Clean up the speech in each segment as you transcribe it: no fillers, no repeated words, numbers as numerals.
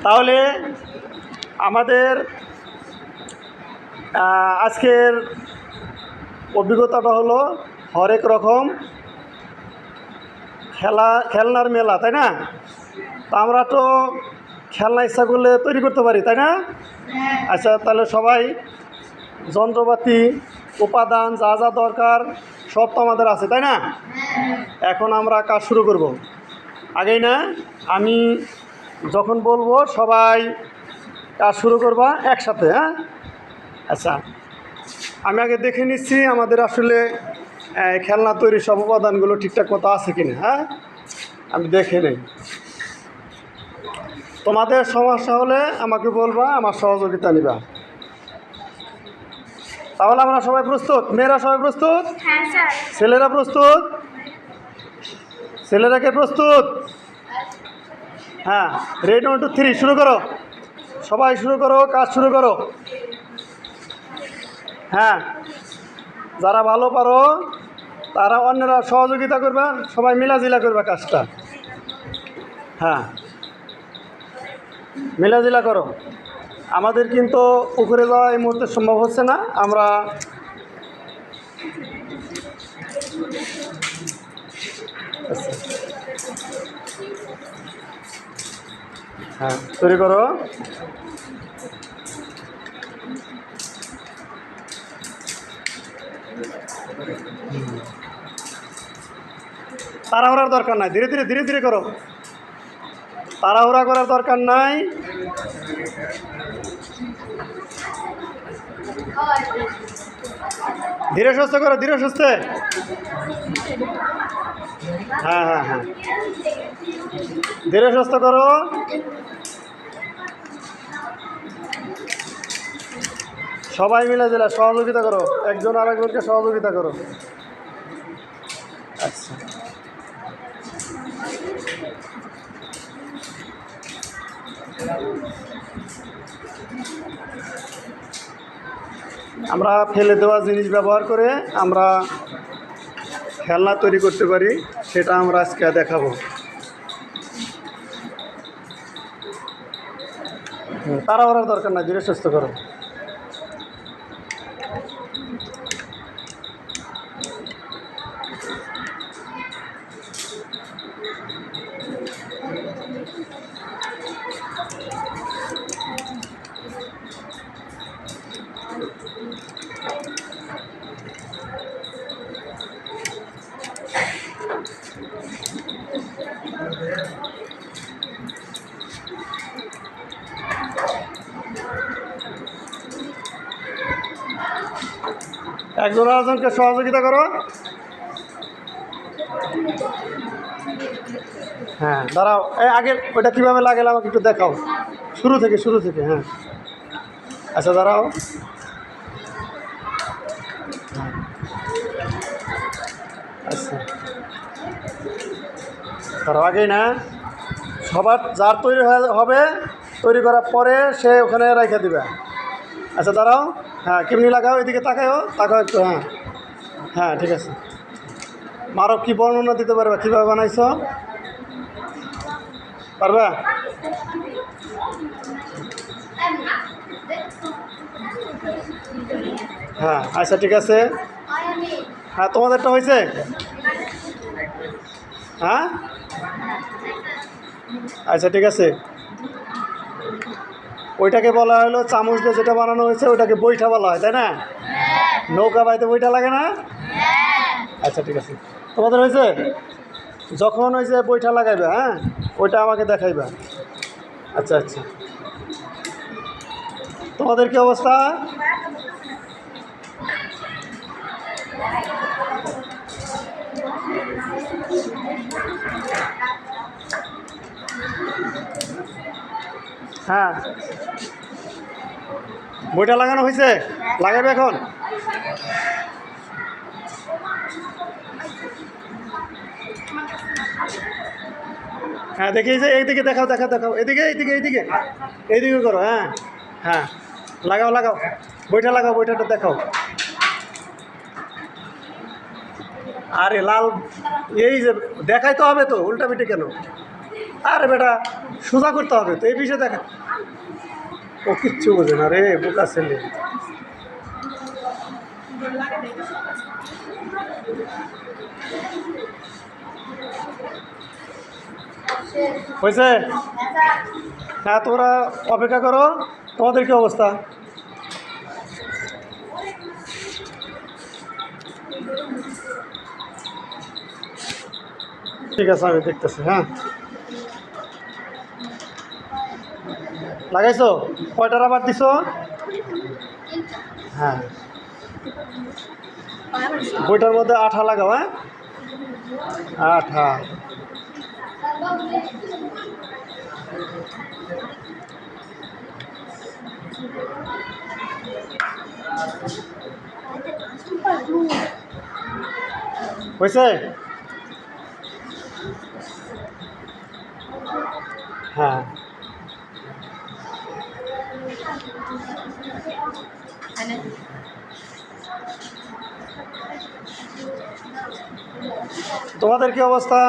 তাহলে আমাদের আজকের অভিজ্ঞতাটা হলো হরেক রকম খেলনার মেলা, তাই না? তা আমরা তো খেলনা ইচ্ছা করলে তৈরি করতে পারি, তাই না? আচ্ছা, তাহলে সবাই যন্ত্রপাতি উপাদান যা যা দরকার সব তো আমাদের আছে, তাই না? এখন আমরা কাজ শুরু করব। আগেই না, আমি যখন বলবো সবাই কাজ শুরু করবা একসাথে, হ্যাঁ? আচ্ছা, আমি আগে দেখে নিচ্ছি আমাদের আসলে খেলনা তৈরির সব উপাদানগুলো ঠিকঠাক মতো আছে কিনা। হ্যাঁ, আমি দেখে নেই। তোমাদের সমস্যা হলে আমাকে বলবা, আমার সহযোগিতা নিবা। তাহলে আমরা সবাই প্রস্তুত? মেয়েরা সবাই প্রস্তুত? ছেলেরা প্রস্তুত? ছেলেরা কে প্রস্তুত? হ্যাঁ, রেডি 1 2 3 শুরু করো। সবাই শুরু করো, কাজ শুরু করো। হ্যাঁ, যারা ভালো পারো তারা অন্যরা সহযোগিতা করবে, সবাই মিলাজিলা করবে কাজটা। হ্যাঁ, মিলাজিলা করো। আমাদের কিন্তু পুকুরে যাওয়া এই মুহূর্তে সম্ভব হচ্ছে না। আমরা হ্যাঁ, তৈরি করো। তাড়াহুড়ার দরকার নাই, ধীরে ধীরে ধীরে ধীরে করো। তাড়াহুড়া করার দরকার নাই। ধীরে সুস্থে করো, ধীরে সুস্থে। হ্যাঁ হ্যাঁ হ্যাঁ, ধীরে সুস্থ করো। সবাই মিলে দিলে সহযোগিতা করো, একজন আরেকজনকে সহযোগিতা করো। আচ্ছা, আমরা ফেলে দেওয়া জিনিস ব্যবহার করে আমরা খেলনা তৈরি করতে পারি, সেটা আমরা আজকে দেখাবো। তাড়াহুড়ার দরকার না, ধীরে সুস্থ করো। একজন আরেকজনকে সহযোগিতা করো। হ্যাঁ, দাঁড়াও, আগে ওটা কীভাবে লাগালে আমাকে একটু দেখাও, শুরু থেকে শুরু থেকে। হ্যাঁ, আচ্ছা দাঁড়াও। আচ্ছা দাঁড়াও, আগেই না, সবার যার তৈরি হবে তৈরি করার পরে সে ওখানে রেখে দিবে। আচ্ছা দাঁড়াও। হ্যাঁ, কেমনি লাগাও, এদিকে তাকাও, তাকাও একটু। হ্যাঁ হ্যাঁ, ঠিক আছে। মারো, কি বর্ণনা দিতে পারবে, কীভাবে বানাইছো পারবা? হ্যাঁ, আচ্ছা ঠিক আছে। হ্যাঁ, তোমাদেরটা হয়েছে? হ্যাঁ, আচ্ছা ঠিক আছে। ওইটাকে বলা হলো চামচ দিয়ে যেটা বানানো হয়েছে ওইটাকে বৈঠা বলা হয়, তাই না? নৌকা বাইতে বৈঠা লাগে না? আচ্ছা ঠিক আছে, তোমাদের হয়েছে? যখন ওই যে বৈঠা লাগাইবে, হ্যাঁ, ওইটা আমাকে দেখাইবা। আচ্ছা আচ্ছা, তোমাদের কি অবস্থা? হ্যাঁ, বইটা লাগানো হয়েছে, লাগাবে এখন। হ্যাঁ, দেখি যে এইদিকে দেখাও, দেখাও দেখাও, এদিকে এইদিকে এইদিকে এইদিকে করো। হ্যাঁ হ্যাঁ, লাগাও লাগাও, বইটা লাগাও, বইটাটা দেখাও। আরে লাল, এই যে দেখাইতে হবে তো, উল্টা পিঠে কেন? আরে বেটা, সোজা করতে হবে তো এই বিষয়ে দেখা। ও কিচ্ছু বোঝে না রে বোকা ছেলে। হয়েছে? হ্যাঁ তোমরা অপেক্ষা করো। তোমাদের কি অবস্থা? ঠিক আছে আমি দেখতেছি। হ্যাঁ লাগাইছো? কয়টা রাবার দিছো? হ্যাঁ বইটার মধ্যে আঠা লাগাও। হ্যাঁ আঠা। হয়েছে? হ্যাঁ তোমাদের কি অবস্থা?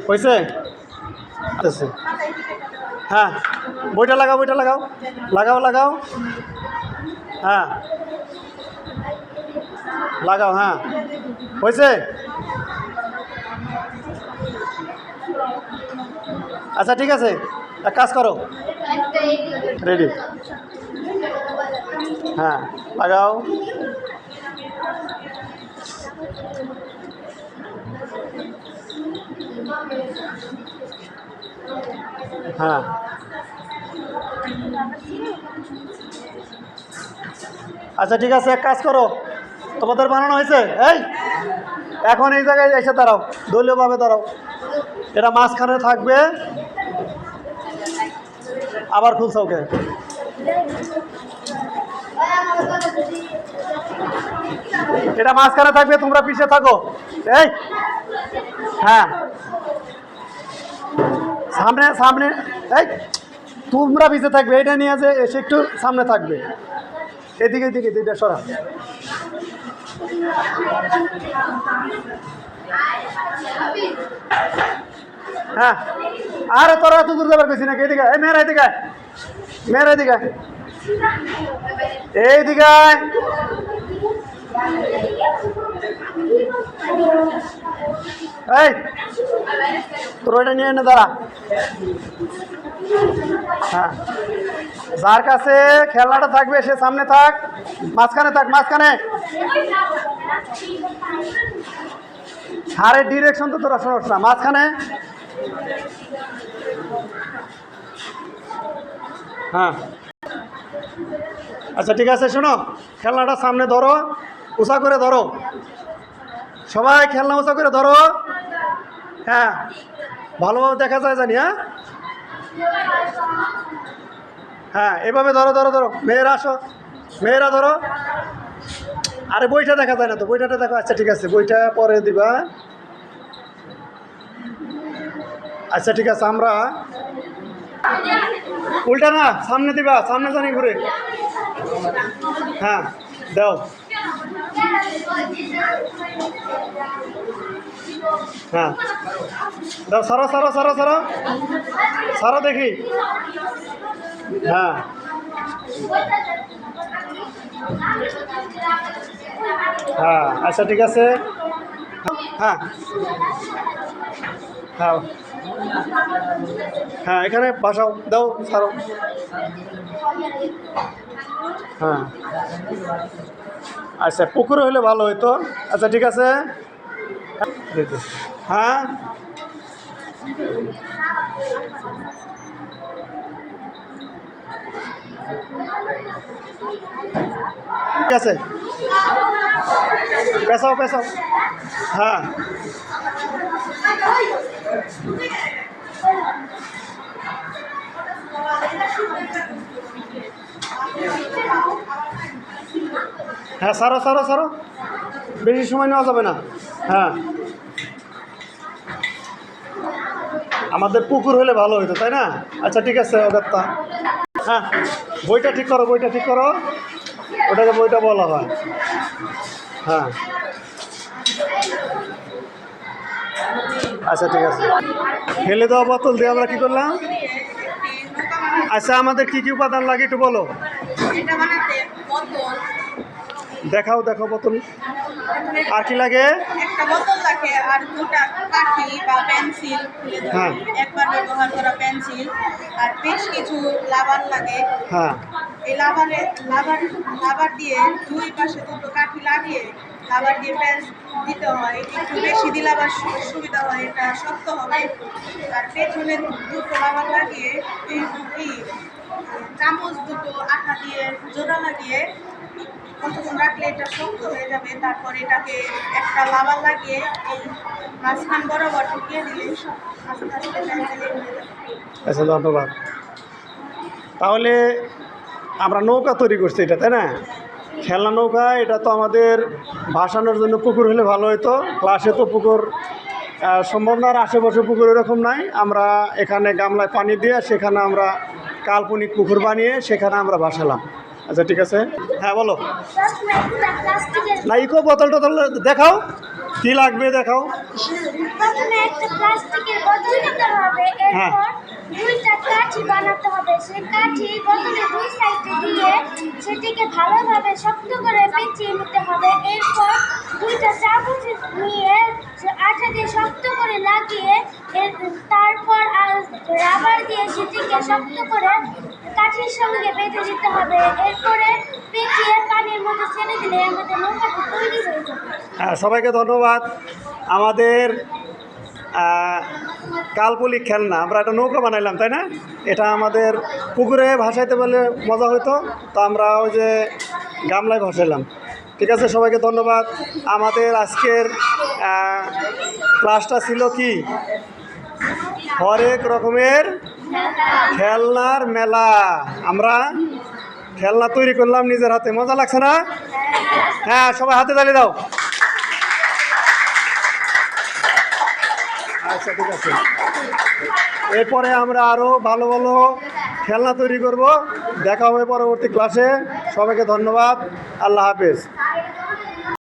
হয়েছে? আচ্ছা হ্যাঁ বইটা লাগাও, বইটা লাগাও, লাগাও লাগাও। হ্যাঁ লাগাও। হ্যাঁ হয়েছে? আচ্ছা ঠিক আছে এক কাজ করো। রেডি? হ্যাঁ লাগাও। হ্যাঁ আচ্ছা ঠিক আছে এক কাজ করো। তোমাদের বানানো হয়েছে? এই এখন এই জায়গায় এসে দাঁড়াও, দলীয়ভাবে দাঁড়াও। এটা মাঝখানে থাকবে। আবার খুলছো ওকে। এটা মাঝখানে থাকবে, তোমরা পিছিয়ে থাকো। এই হ্যাঁ সামনে সামনে। এই তোমরা পিছিয়ে থাকবে, এটা নিয়ে যে এসে একটু সামনে থাকবে। এদিকে এদিকে দুইটা সরা। হ্যাঁ আরে তোরা এত দূর যাবার গেছি নাকি? এদিকে এই মেয়েরা এদিকে, মেয়েরা এদিকে, এইদিকে। এই তোর ওইটা নিয়ে এনে দাঁড়া। হ্যাঁ যার কাছে খেলনাটা থাকবে সে সামনে থাক, মাঝখানে থাক, মাঝখানে। হারের ডিরেকশন তো তোরা শোনস না, মাঝখানে। হ্যাঁ আচ্ছা ঠিক আছে শোনো, খেলনাটা সামনে ধরো, উঁচা করে ধরো, সবাই খেলনা উঁচা করে ধরো। হ্যাঁ ভালোভাবে দেখা যায় জানি। হ্যাঁ হ্যাঁ এভাবে ধরো ধরো ধরো। মেয়েরা আসো, মেয়েরা ধরো। আরে বইটা দেখা যায় না তো, বইটাটা দেখো। আচ্ছা ঠিক আছে বইটা পরে দিবা। আচ্ছা ঠিক আছে আমরা উল্টা না সামনে দিবা, সামনে জানি ঘুরে। হ্যাঁ দাও। হ্যাঁ দাও, সারো সারো সারো সারো সারো দেখি। হ্যাঁ হ্যাঁ আচ্ছা ঠিক আছে। হ্যাঁ হ্যাঁ হ্যাঁ এখানে বাসাও দাও, সারো। হ্যাঁ আচ্ছা পুকুরে হলে ভালো হইতো। আচ্ছা ঠিক আছে। হ্যাঁ ঠিক আছে পেশাও পেশাও। হ্যাঁ হ্যাঁ সারো সারো সারো, বেশি সময় নেওয়া যাবে না। হ্যাঁ আমাদের পুকুর হলে ভালো হইতো তাই না? আচ্ছা ঠিক আছে অগত্যা। হ্যাঁ বইটা ঠিক করো, বইটা ঠিক করো, ওটাকে বইটা বলা হয়। হ্যাঁ আচ্ছা ঠিক আছে। ফেলে দেওয়া বোতল দিয়ে আমরা কি করলাম? আচ্ছা আমাদের কি কি উপাদান লাগে একটু বলো। এটা বানাতে বোতল, দেখাও দেখাও বোতল। আর কি লাগে? একটা বোতল লাগে আর দুটা কাঠি বা পেন্সিল, হ্যাঁ একবার ব্যবহার করা পেন্সিল, আর বেশ কিছু লাবার লাগে। হ্যাঁ এই লাবার দিয়ে দুই পাশে দুটো কাঠি লাগিয়ে লাবার দিয়ে পেঁচ দিতে হয়। একটু বেশি দিলে আবার সুবিধা হয়, এটা শক্ত হবে। আর পেছনে দুটো লাবার লাগিয়ে এই চামচ দুটো আঠা দিয়ে জোড়া লাগিয়ে কতক্ষণ রাখলে এটা শক্ত হয়ে যাবে। তারপর এটাকে একটা লাবার লাগিয়ে এই মাঝখান বরাবর ঢুকিয়ে দিলে আস্তে আস্তে পেন্সিলে হয়ে যাবে। আচ্ছা ধন্যবাদ। তাহলে আমরা নৌকা তৈরি করছি এটা, তাই না? খেলনা নৌকা। এটা তো আমাদের ভাসানোর জন্য পুকুর হলে ভালো হতো। ক্লাসে তো পুকুর সম্ভব না, আর আশেপাশে পুকুর এরকম নাই। আমরা এখানে গামলায় পানি দিয়ে সেখানে আমরা কাল্পনিক পুকুর বানিয়ে সেখানে আমরা ভাসালাম। আচ্ছা ঠিক আছে, হ্যাঁ বলো। না ইকো বোতল টোতল দেখাও, কী লাগবে দেখাও। প্রথমে একটা প্লাস্টিকের বোতল নিতে হবে, হ্যাঁ। এরপর দুইটা কাঠি বানাতে হবে। সেই কাঠি বোতলের দুই সাইডে দিয়ে সেটিকে ভালোভাবে শক্ত করে পেঁচিয়ে নিতে হবে। এরপর দুইটা চামচ নিয়ে আঠা দিয়ে শক্ত করে লাগিয়ে তারপর রাবার দিয়ে সেটিকে শক্ত করে কাঠির সঙ্গে বেঁধে দিতে হবে। এরপরে পেঁচিয়ে পানির মধ্যে ছেড়ে দিলে আমাদের নৌকাটা তৈরি হয়ে যাবে। হ্যাঁ সবাইকে ধন্যবাদ। আমাদের কাল্পনিক খেলনা আমরা একটা নৌকা বানাইলাম, তাই না? এটা আমাদের পুকুরে ভাসাইতে পারলে মজা হতো, তো আমরা ওই যে গামলায় ভাসাইলাম। ঠিক আছে, সবাইকে ধন্যবাদ। আমাদের আজকের ক্লাসটা ছিল কি? হরেক রকমের খেলনার মেলা। আমরা খেলনা তৈরি করলাম নিজের হাতে, মজা লাগছে না? হ্যাঁ সবাই হাতে তালি দাও। আচ্ছা ঠিক আছে, এরপরে আমরা আরও ভালো ভালো খেলনা তৈরি করব। দেখা হবে পরবর্তী ক্লাসে। সবাইকে ধন্যবাদ। আল্লাহ হাফেজ।